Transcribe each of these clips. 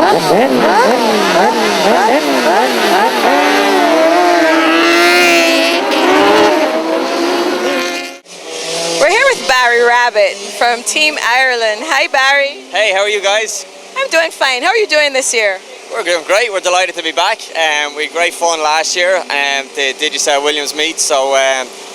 We're here with Barry Rabbitt from Team Ireland. Hi Barry. Hey, how are you guys? I'm doing fine. How are you doing this year? We're doing great. We're delighted to be back. We had great fun last year, the Digicel Williams Meet. So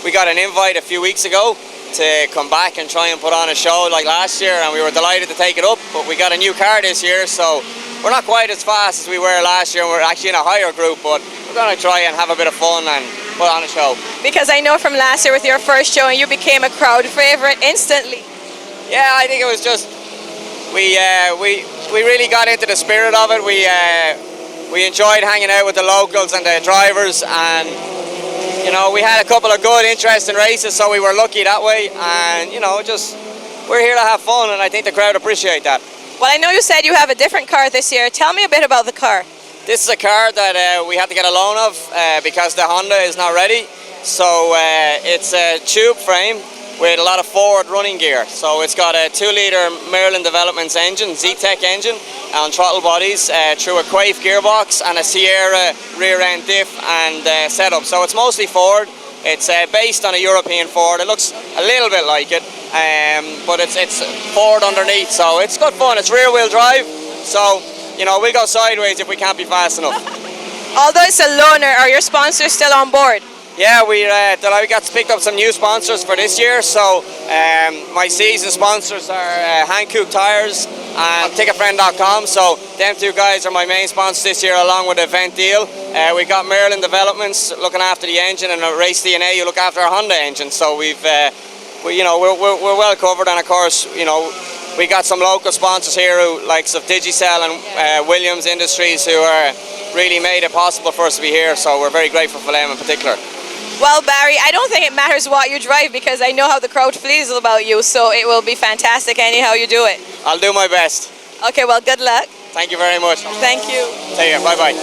we got an invite a few weeks ago to come back and try and put on a show like last year, and we were delighted to take it up. But we got a new car this year, so we're not quite as fast as we were last year. We're actually in a higher group, but we're going to try and have a bit of fun and put on a show. Because I know from last year with your first show, you became a crowd favorite instantly. Yeah, I think it was just we really got into the spirit of it. We enjoyed hanging out with the locals and the drivers, and you know, we had a couple of good, interesting races, so we were lucky that way. And you know, just we're here to have fun, and I think the crowd appreciate that. Well, I know you said you have a different car this year. Tell me a bit about the car. This is a car that we had to get a loan of because the Honda is not ready. So it's a tube frame with a lot of forward running gear. So it's got a 2-litre Merlin Developments engine, Z-Tech engine, on throttle bodies through a Quaife gearbox and a Sierra rear end diff and setup. So it's mostly Ford. It's based on a European Ford. It looks a little bit like it, but it's Ford underneath. So it's good fun. It's rear wheel drive. So you know, we'll go sideways if we can't be fast enough. Although it's a loaner, are your sponsors still on board? Yeah, we got to pick up some new sponsors for this year. So my season sponsors are Hankook Tires and Ticketfriend.com. So them two guys are my main sponsors this year, along with Int'l. We've got Merlin Developments looking after the engine, and Race DNA who look after our Honda engine. So we're well covered, and of course, you know, we got some local sponsors here, who likes of Digicel and Williams Industries, who are really made it possible for us to be here. So we're very grateful for them in particular. Well, Barry, I don't think it matters what you drive, because I know how the crowd feels about you, so it will be fantastic anyhow you do it. I'll do my best. Okay, well, good luck. Thank you very much. Thank you. Take care. Bye-bye.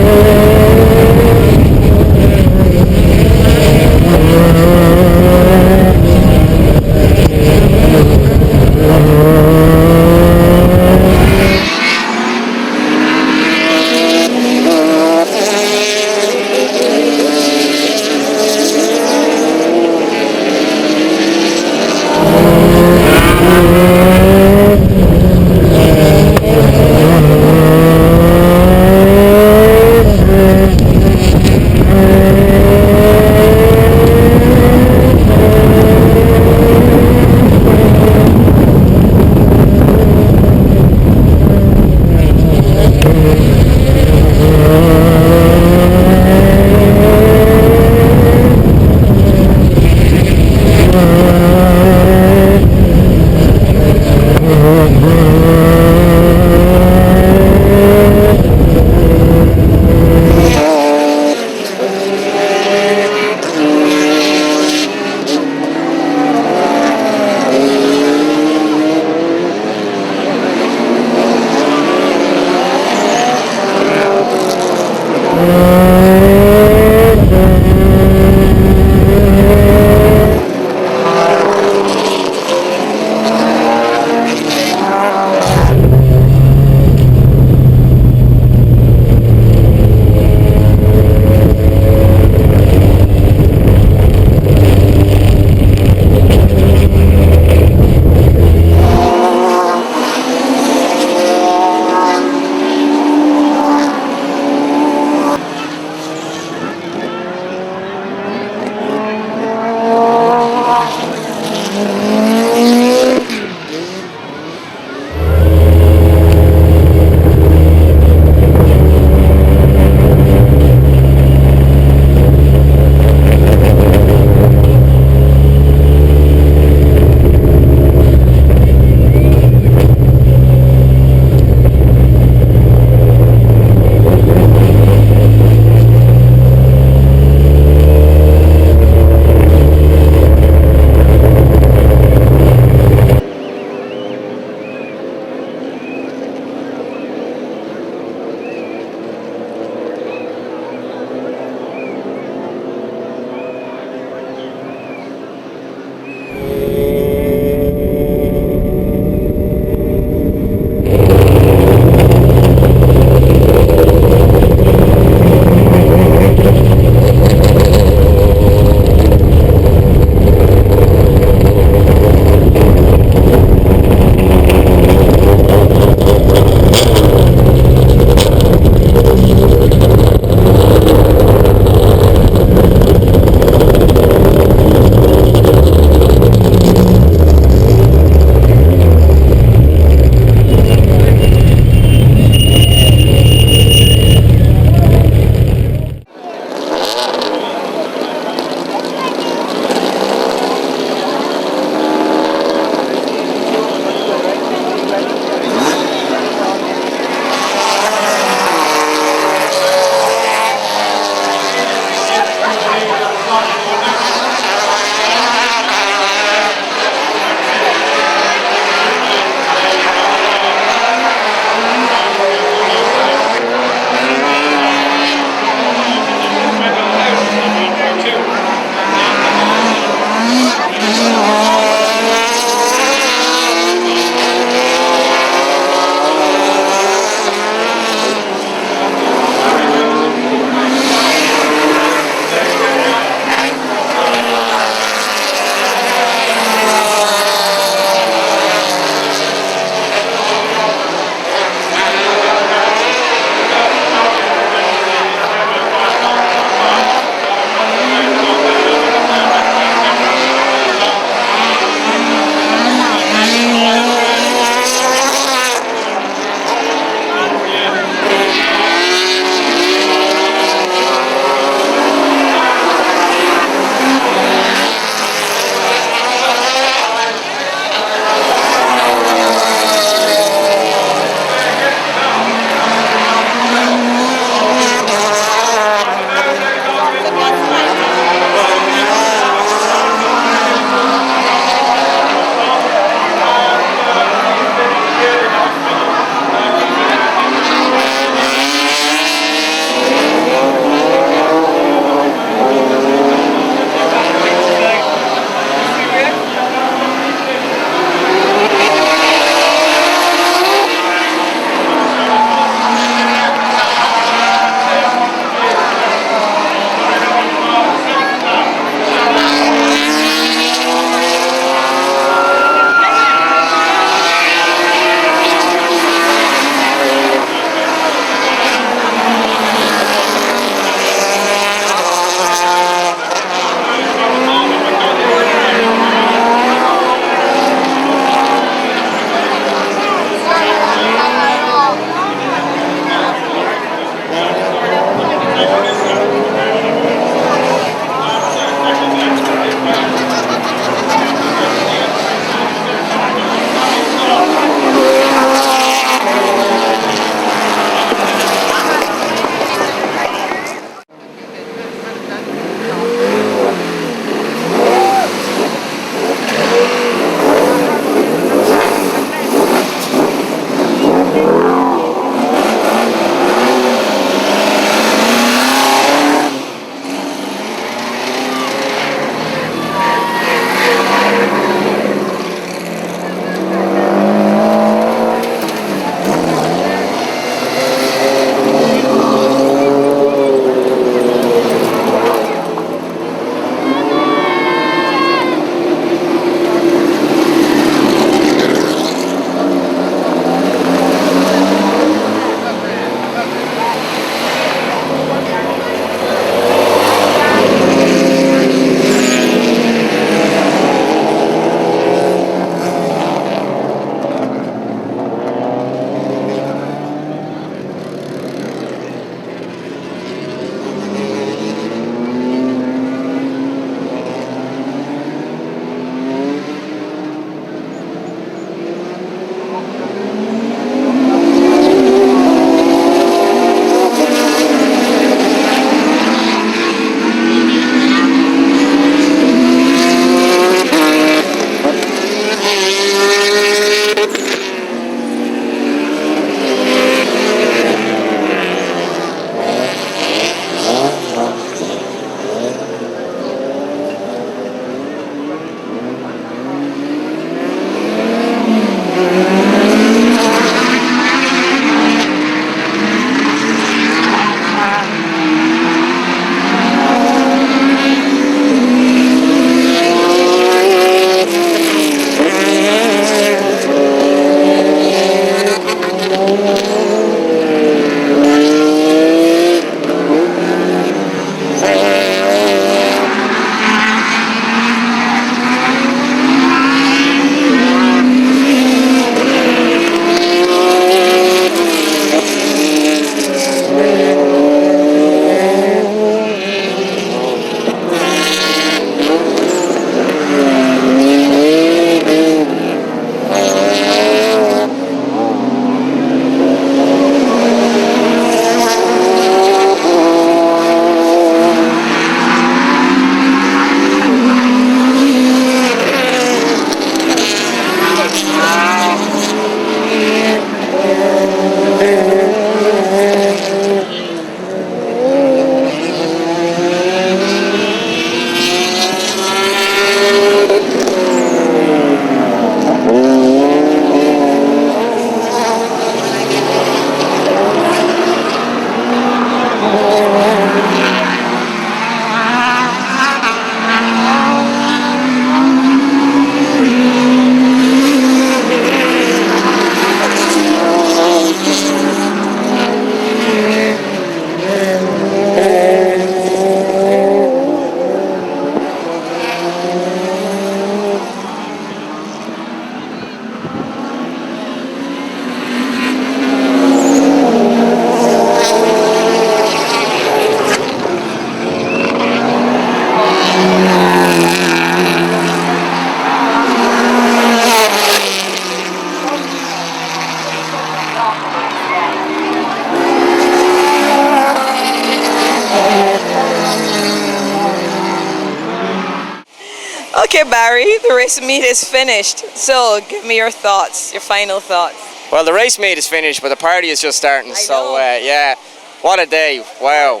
Okay, Barry, the race meet is finished. So give me your thoughts, your final thoughts. Well, the race meet is finished, but the party is just starting. So know. yeah, what a day! Wow.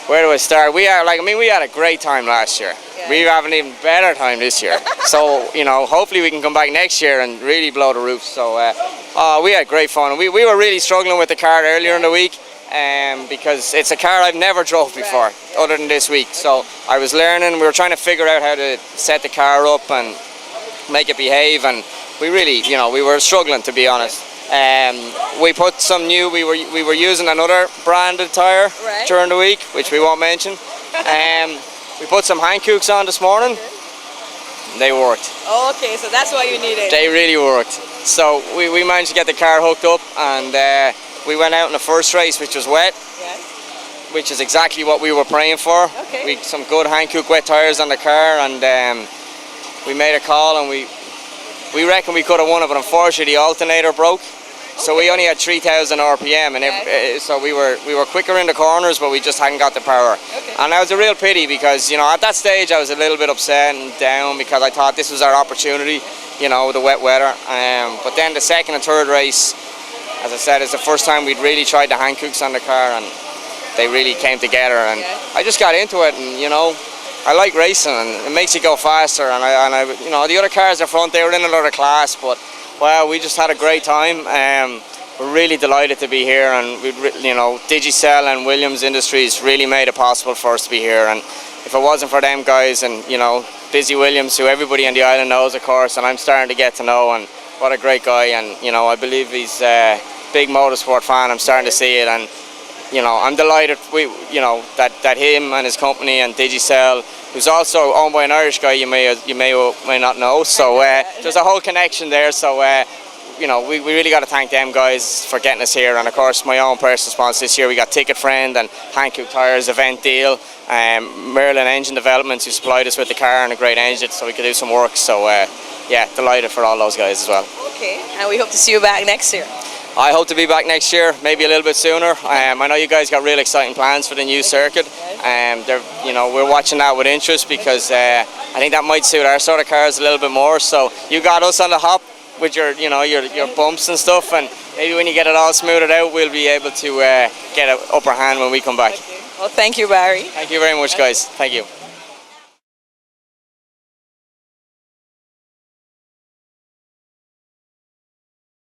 Where do I start? We had a great time last year. Yeah. We have an even better time this year. So hopefully we can come back next year and really blow the roof. So we had great fun. We were really struggling with the car earlier in the week. Because it's a car I've never drove before, other than this week. So I was learning. We were trying to figure out how to set the car up and make it behave, and we really, we were struggling, to be honest. We put some new. We were using another branded tire during the week, which we won't mention. We put some Hankooks on this morning. They worked. Oh, okay, so that's what you needed. They really worked. So we managed to get the car hooked up, and we went out in the first race, which was wet, which is exactly what we were praying for. Okay. We some good Hankook wet tires on the car, and we made a call, and we reckon we could have won it, but unfortunately the alternator broke. So we only had 3,000 RPM, and so we were quicker in the corners, but we just hadn't got the power. Okay. And that was a real pity, because at that stage I was a little bit upset and down, because I thought this was our opportunity, the wet weather. But then the second and third race, as I said, it's the first time we'd really tried the Hankooks on the car, and they really came together. And I just got into it, and I like racing, and it makes you go faster. And I the other cars in front, they were in another class, but wow, we just had a great time. We're really delighted to be here, and Digicel and Williams Industries really made it possible for us to be here. And if it wasn't for them guys, and Busy Williams, who everybody on the island knows, of course, and I'm starting to get to know, and what a great guy, and I believe he's a big motorsport fan. I'm starting to see it, and I'm delighted that him and his company and Digicel, who's also owned by an Irish guy, you may or may not know. So there's a whole connection there. So we really got to thank them guys for getting us here, and of course my own personal sponsor this year. We got Ticket Friend and Hankook Tires, Event Deal, Merlin Engine Developments, who supplied us with the car and a great engine so we could do some work. So yeah, delighted for all those guys as well. Okay, and we hope to see you back next year. I hope to be back next year, maybe a little bit sooner. I know you guys got real exciting plans for the new circuit. We're watching that with interest, because I think that might suit our sort of cars a little bit more. So you got us on the hop with your bumps and stuff, and maybe when you get it all smoothed out, we'll be able to get an upper hand when we come back. Okay. Well, thank you, Barry. Thank you very much, guys. Thank you.